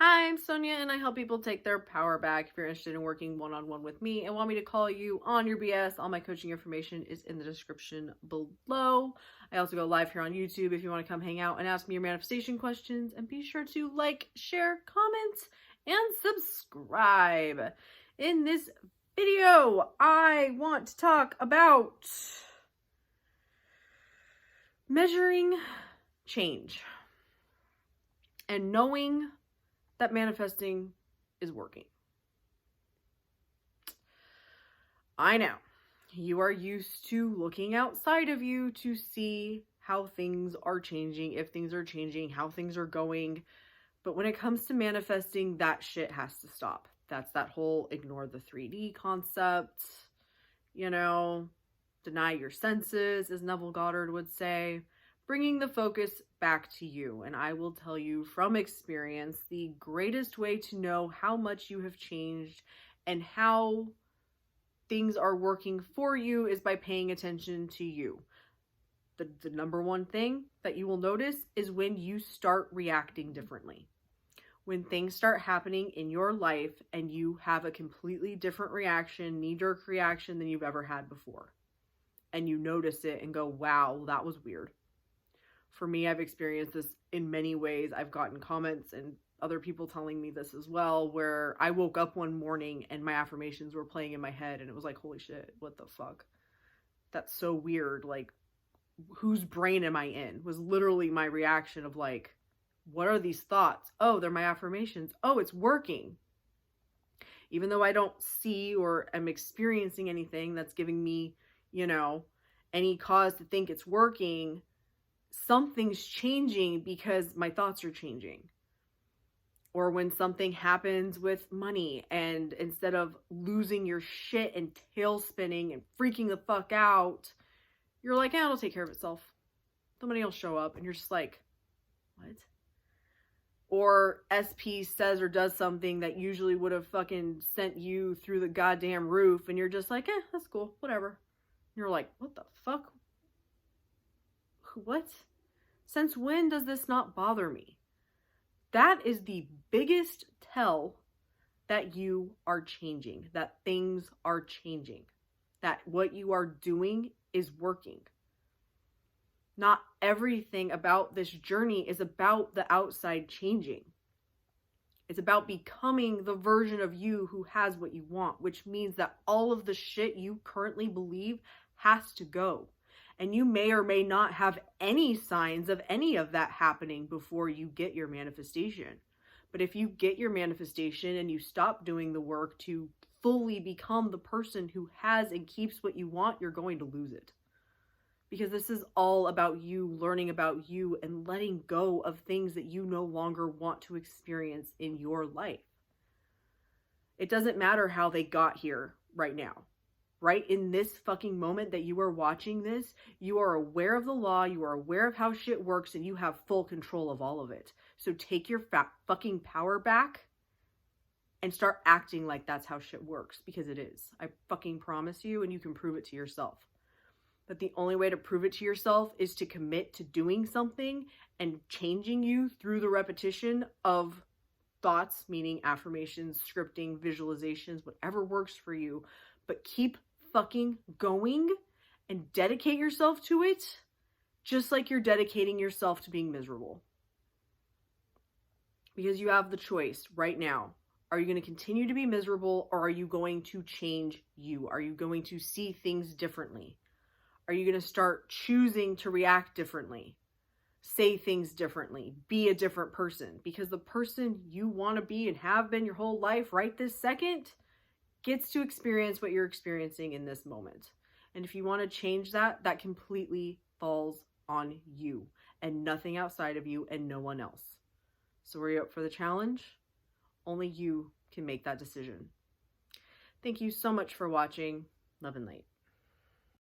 Hi, I'm Sonja, and I help people take their power back. If you're interested in working one-on-one with me and want me to call you on your BS, all my coaching information is in the description below. I also go live here on YouTube if you want to come hang out and ask me your manifestation questions. And be sure to like, share, comment, and subscribe. In this video, I want to talk about measuring change and knowing that manifesting is working. I know you are used to looking outside of you to see how things are changing, if things are changing, how things are going. But when it comes to manifesting, that shit has to stop. That's that whole ignore the 3D concept, deny your senses, as Neville Goddard would say. Bringing the focus back to you. And I will tell you from experience, the greatest way to know how much you have changed and how things are working for you is by paying attention to you. The number one thing that you will notice is when you start reacting differently. When things start happening in your life and you have a completely different reaction, knee-jerk reaction than you've ever had before. And you notice it and go, wow, that was weird. For me, I've experienced this in many ways. I've gotten comments and other people telling me this as well, where I woke up one morning and my affirmations were playing in my head and it was like, holy shit, what the fuck? That's so weird. Like, whose brain am I in? Was literally my reaction of like, what are these thoughts? Oh, they're my affirmations. Oh, it's working. Even though I don't see or am experiencing anything that's giving me, any cause to think it's working, something's changing because my thoughts are changing. Or when something happens with money and instead of losing your shit and tail spinning and freaking the fuck out, you're like, it'll take care of itself. The money will show up. And you're just like, what? Or SP says or does something that usually would have fucking sent you through the goddamn roof. And you're just like, that's cool, whatever. And you're like, what the fuck? What? Since when does this not bother me? That is the biggest tell that you are changing, that things are changing, that what you are doing is working. Not everything about this journey is about the outside changing. It's about becoming the version of you who has what you want, which means that all of the shit you currently believe has to go. And you may or may not have any signs of any of that happening before you get your manifestation. But if you get your manifestation and you stop doing the work to fully become the person who has and keeps what you want, you're going to lose it. Because this is all about you learning about you and letting go of things that you no longer want to experience in your life. It doesn't matter how they got here right now. Right in this fucking moment that you are watching this, you are aware of the law, you are aware of how shit works, and you have full control of all of it. So take your fucking power back and start acting like that's how shit works, because it is. I fucking promise you, and you can prove it to yourself. But the only way to prove it to yourself is to commit to doing something and changing you through the repetition of thoughts, meaning affirmations, scripting, visualizations, whatever works for you. But keep fucking going and dedicate yourself to it, just like you're dedicating yourself to being miserable. Because you have the choice right now. Are you going to continue to be miserable, or are you going to change you? Are you going to see things differently? Are you going to start choosing to react differently? Say things differently? Be a different person? Because the person you want to be and have been your whole life right this second gets to experience what you're experiencing in this moment. And if you want to change that, that completely falls on you and nothing outside of you and no one else. So are you up for the challenge? Only you can make that decision. Thank you so much for watching. Love and light.